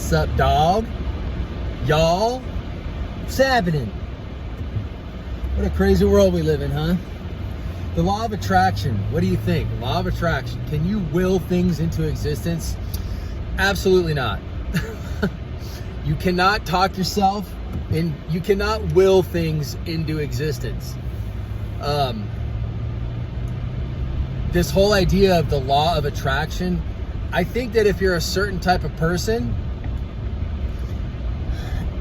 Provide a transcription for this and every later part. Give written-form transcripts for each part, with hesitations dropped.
What's up, dog? Y'all? What's happening? What a crazy world we live in, huh? The law of attraction. What do you think? Law of attraction. Can you will things into existence? Absolutely not. You cannot talk yourself and you cannot will things into existence. This whole idea of the law of attraction, I think that if you're a certain type of person,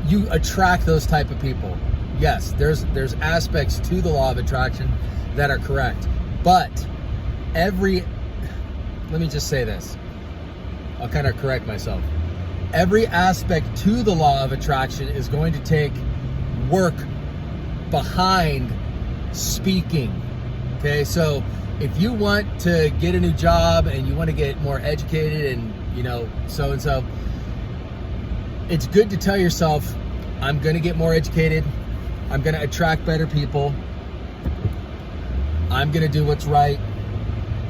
you attract those type of people. Yes, there's aspects to the law of attraction that are correct. But let me just say this. I'll kind of correct myself. Every aspect to the law of attraction is going to take work behind speaking. Okay, so if you want to get a new job and you want to get more educated and so and so, it's good to tell yourself, I'm going to get more educated. I'm going to attract better people. I'm going to do what's right.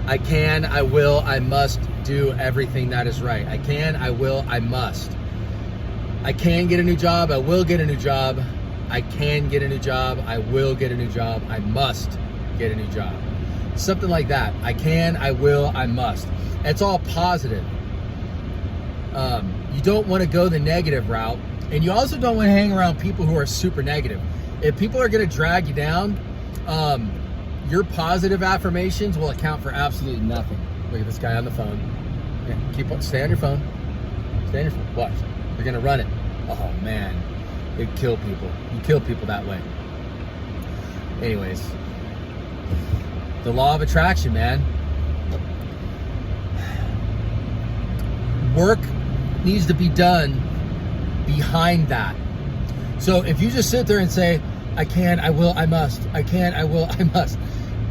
I can, I will, I must do everything that is right. I can, I will, I must. I can get a new job. I will get a new job. I can get a new job. I will get a new job. I must get a new job. Something like that. I can, I will, I must. It's all positive. You don't want to go the negative route, and you also don't want to hang around people who are super negative. If people are going to drag you down, your positive affirmations will account for absolutely nothing. Look at this guy on the phone. Yeah, stay on your phone. Stay on your phone. Watch. They're going to run it. Oh, man. They kill people. You kill people that way. Anyways, the law of attraction, man. Work needs to be done behind that. So if you just sit there and say, I can, I will, I must. I can, I will, I must.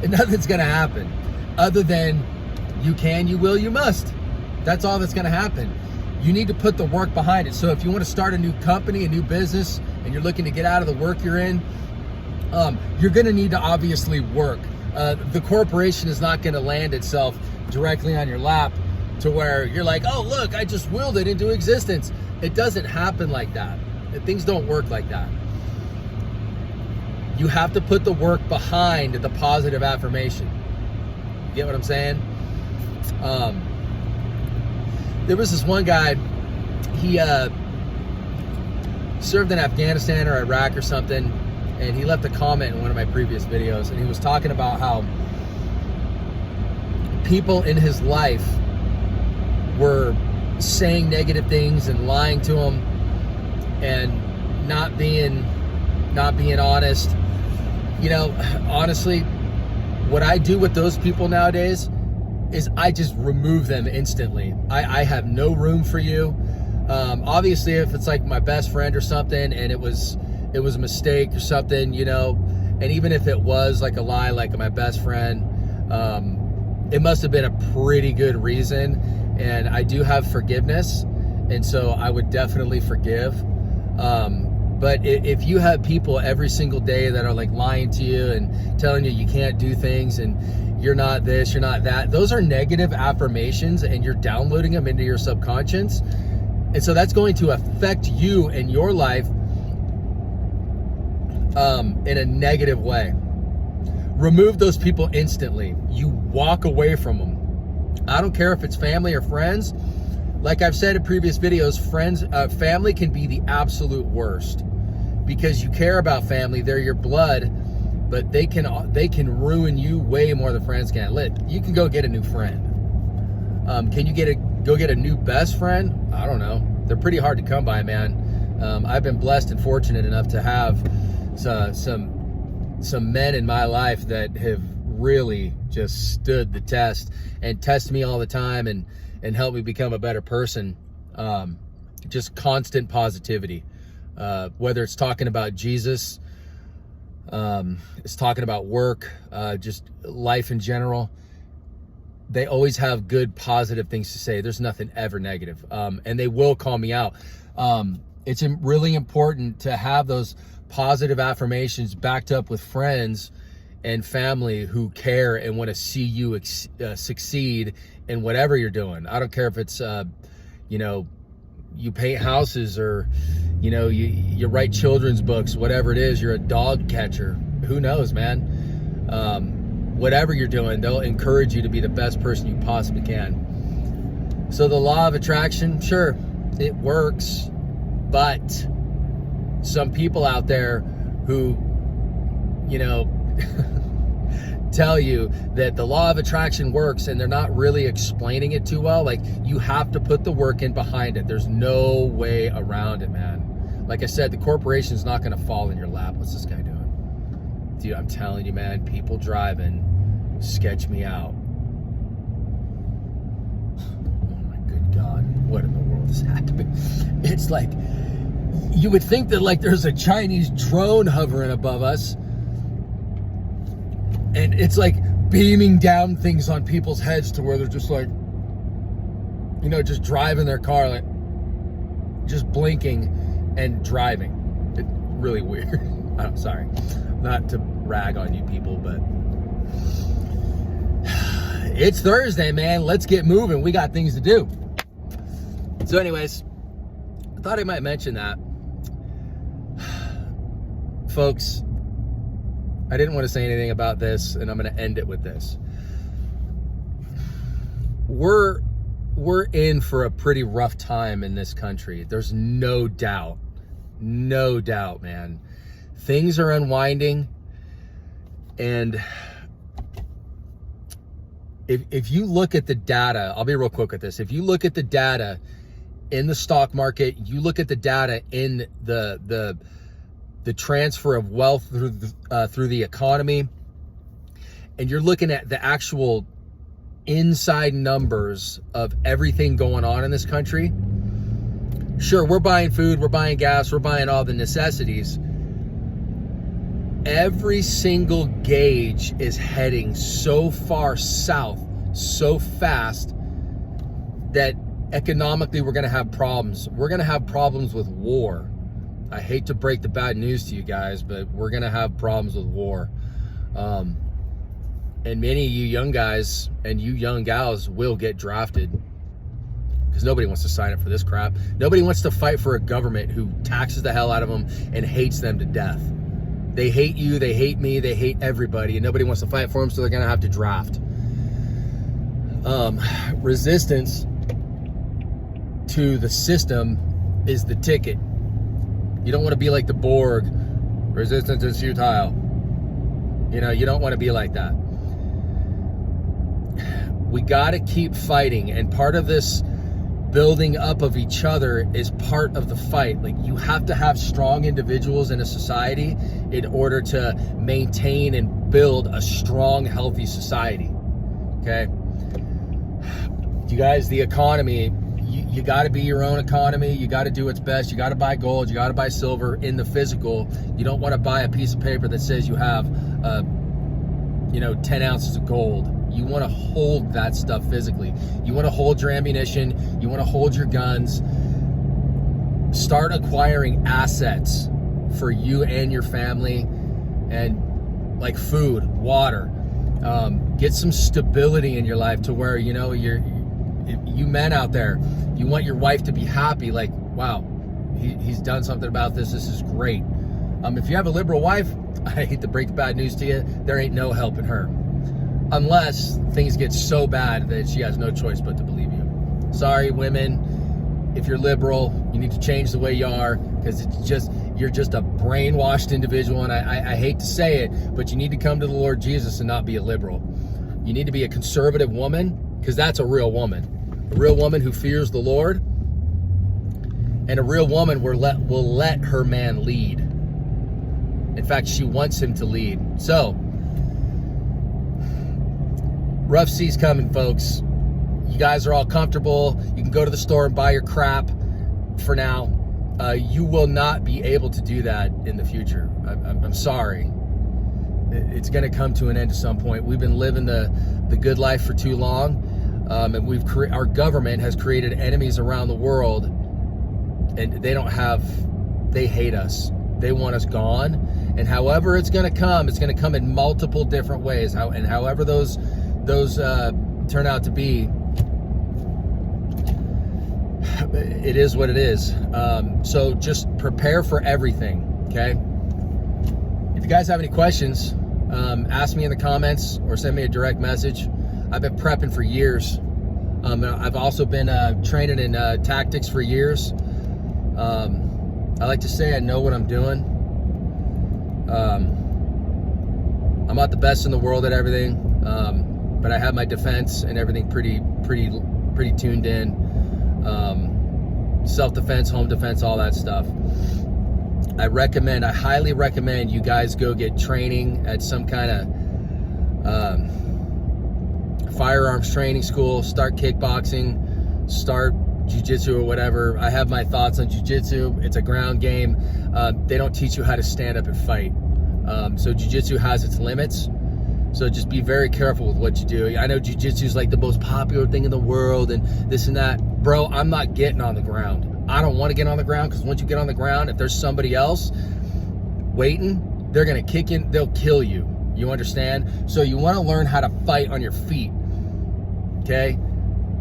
And nothing's going to happen other than you can, you will, you must. That's all that's going to happen. You need to put the work behind it. So if you want to start a new company, a new business, and you're looking to get out of the work you're in, you're going to need to obviously work. The corporation is not going to land itself directly on your lap to where you're like, oh, look, I just willed it into existence. It doesn't happen like that. Things don't work like that. You have to put the work behind the positive affirmation. You get what I'm saying? There was this one guy, he served in Afghanistan or Iraq or something, and he left a comment in one of my previous videos, and he was talking about how people in his life were saying negative things and lying to him and not being honest. Honestly, what I do with those people nowadays is I just remove them instantly. I have no room for you. Obviously, if it's like my best friend or something and it was a mistake or something, and even if it was like a lie, like my best friend, it must have been a pretty good reason. And I do have forgiveness, and so I would definitely forgive. But if you have people every single day that are like lying to you and telling you you can't do things and you're not this, you're not that, those are negative affirmations, and you're downloading them into your subconscious. And so that's going to affect you and your life in a negative way. Remove those people instantly. You walk away from them. I don't care if it's family or friends. Like I've said in previous videos, family can be the absolute worst because you care about family. They're your blood, but they can ruin you way more than friends can. You can go get a new friend. Can you go get a new best friend? I don't know. They're pretty hard to come by, man. I've been blessed and fortunate enough to have some men in my life that have really just stood the test and test me all the time and help me become a better person. Just constant positivity, whether it's talking about Jesus, it's talking about work, just life in general. They always have good, positive things to say. There's nothing ever negative. And they will call me out. It's really important to have those positive affirmations backed up with friends and family who care and want to see you succeed in whatever you're doing. I don't care if it's, you paint houses, or you write children's books, whatever it is. You're a dog catcher. Who knows, man? Whatever you're doing, they'll encourage you to be the best person you possibly can. So the law of attraction, sure, it works, but some people out there who, tell you that the law of attraction works and they're not really explaining it too well. Like, you have to put the work in behind it. There's no way around it, man. Like I said, the corporation's not going to fall in your lap. What's this guy doing? Dude, I'm telling you, man, people driving sketch me out. Oh my good God, what in the world is happening? It's like, you would think that like there's a Chinese drone hovering above us, and it's like beaming down things on people's heads to where they're just like, just driving their car, like just blinking and driving. It's really weird. I'm sorry, not to rag on you people, but it's Thursday, man. Let's get moving. We got things to do. So anyways, I thought I might mention that. Folks, I didn't want to say anything about this, and I'm going to end it with this. We're in for a pretty rough time in this country. There's no doubt. No doubt, man. Things are unwinding, and if you look at the data, I'll be real quick with this. If you look at the data in the stock market, you look at the data in the transfer of wealth through the economy, and you're looking at the actual inside numbers of everything going on in this country. Sure, we're buying food, we're buying gas, we're buying all the necessities. Every single gauge is heading so far south, so fast, that economically we're going to have problems. We're going to have problems with war. I hate to break the bad news to you guys, but we're going to have problems with war. And many of you young guys and you young gals will get drafted, because nobody wants to sign up for this crap. Nobody wants to fight for a government who taxes the hell out of them and hates them to death. They hate you, they hate me, they hate everybody, and nobody wants to fight for them, so they're going to have to draft. Resistance to the system is the ticket. You don't want to be like the Borg. Resistance is futile. You don't want to be like that. We got to keep fighting, and part of this building up of each other is part of the fight. Like, you have to have strong individuals in a society in order to maintain and build a strong, healthy society. Okay? You guys, the economy, you got to be your own economy. You got to do what's best. You got to buy gold. You got to buy silver in the physical. You don't want to buy a piece of paper that says you have 10 ounces of gold. You want to hold that stuff physically. You want to hold your ammunition. You want to hold your guns. Start acquiring assets for you and your family, and like food, water. Get some stability in your life to where, you men out there, you want your wife to be happy. Like, wow, he's done something about this. This is great. If you have a liberal wife, I hate to break the bad news to you, there ain't no helping her. Unless things get so bad that she has no choice but to believe you. Sorry, women, if you're liberal, you need to change the way you are, because you're just a brainwashed individual, and I hate to say it, but you need to come to the Lord Jesus and not be a liberal. You need to be a conservative woman, because that's a real woman. A real woman who fears the Lord, and a real woman will let her man lead. In fact, she wants him to lead. So, rough seas coming, folks. You guys are all comfortable. You can go to the store and buy your crap for now. You will not be able to do that in the future. I'm sorry. It's going to come to an end at some point. We've been living the good life for too long. And our government has created enemies around the world, and they hate us. They want us gone. And however it's going to come in multiple different ways. However those turn out to be, it is what it is. So just prepare for everything, okay? If you guys have any questions, ask me in the comments or send me a direct message. I've been prepping for years. I've also been training in tactics for years. I like to say I know what I'm doing. I'm not the best in the world at everything, but I have my defense and everything pretty tuned in. Self-defense, home defense, all that stuff. I highly recommend you guys go get training at some kind of firearms training school, start kickboxing, start jiu-jitsu or whatever. I have my thoughts on jiu-jitsu. It's a ground game. They don't teach you how to stand up and fight. So jiu-jitsu has its limits. So just be very careful with what you do. I know jiu-jitsu is like the most popular thing in the world and this and that. Bro, I'm not getting on the ground. I don't want to get on the ground because once you get on the ground, if there's somebody else waiting, they're going to kick in, they'll kill you. You understand? So you want to learn how to fight on your feet. Okay?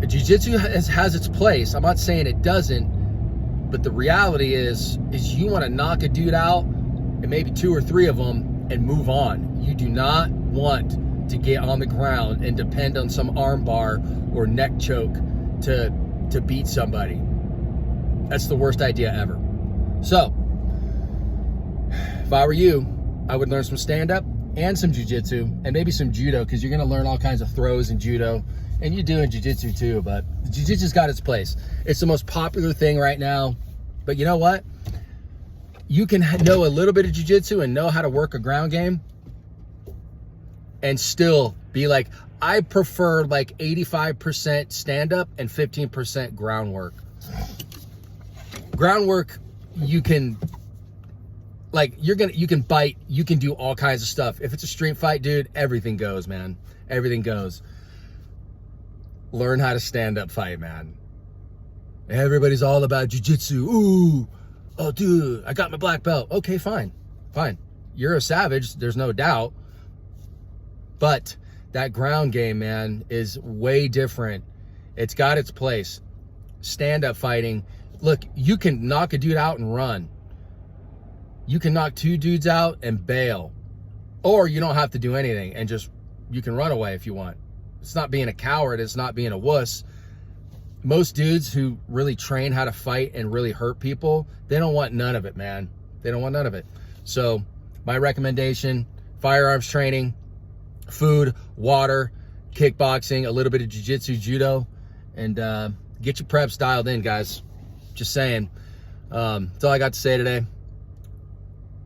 Jiu-jitsu has its place. I'm not saying it doesn't, but the reality is you want to knock a dude out and maybe 2 or 3 of them and move on. You do not want to get on the ground and depend on some arm bar or neck choke to beat somebody. That's the worst idea ever. So, if I were you, I would learn some stand-up and some jiu-jitsu and maybe some judo, because you're going to learn all kinds of throws in judo. And you do in jiu-jitsu too, but jiu-jitsu's got its place. It's the most popular thing right now. But you know what? You can know a little bit of jiu-jitsu and know how to work a ground game and still be like, I prefer like 85% stand-up and 15% groundwork. Groundwork, you can you can bite, you can do all kinds of stuff. If it's a street fight, dude, everything goes, man. Everything goes. Learn how to stand up fight, man. Everybody's all about jiu-jitsu. Ooh, oh, dude, I got my black belt. Okay, fine. You're a savage, there's no doubt. But that ground game, man, is way different. It's got its place. Stand-up fighting. Look, you can knock a dude out and run. You can knock 2 dudes out and bail. Or you don't have to do anything and just, you can run away if you want. It's not being a coward. It's not being a wuss. Most dudes who really train how to fight and really hurt people, they don't want none of it, man. They don't want none of it. So my recommendation, firearms training, food, water, kickboxing, a little bit of jiu-jitsu, judo, and get your preps dialed in, guys. Just saying. That's all I got to say today.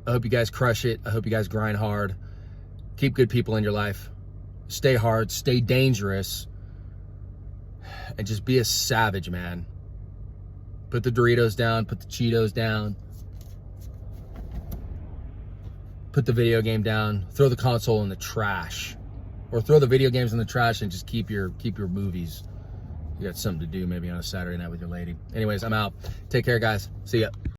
I hope you guys crush it. I hope you guys grind hard. Keep good people in your life. Stay hard, stay dangerous, and just be a savage, man. Put the Doritos down, put the Cheetos down, put the video game down, throw the console in the trash, or throw the video games in the trash and just keep your movies. You got something to do maybe on a Saturday night with your lady. Anyways, I'm out. Take care, guys. See ya.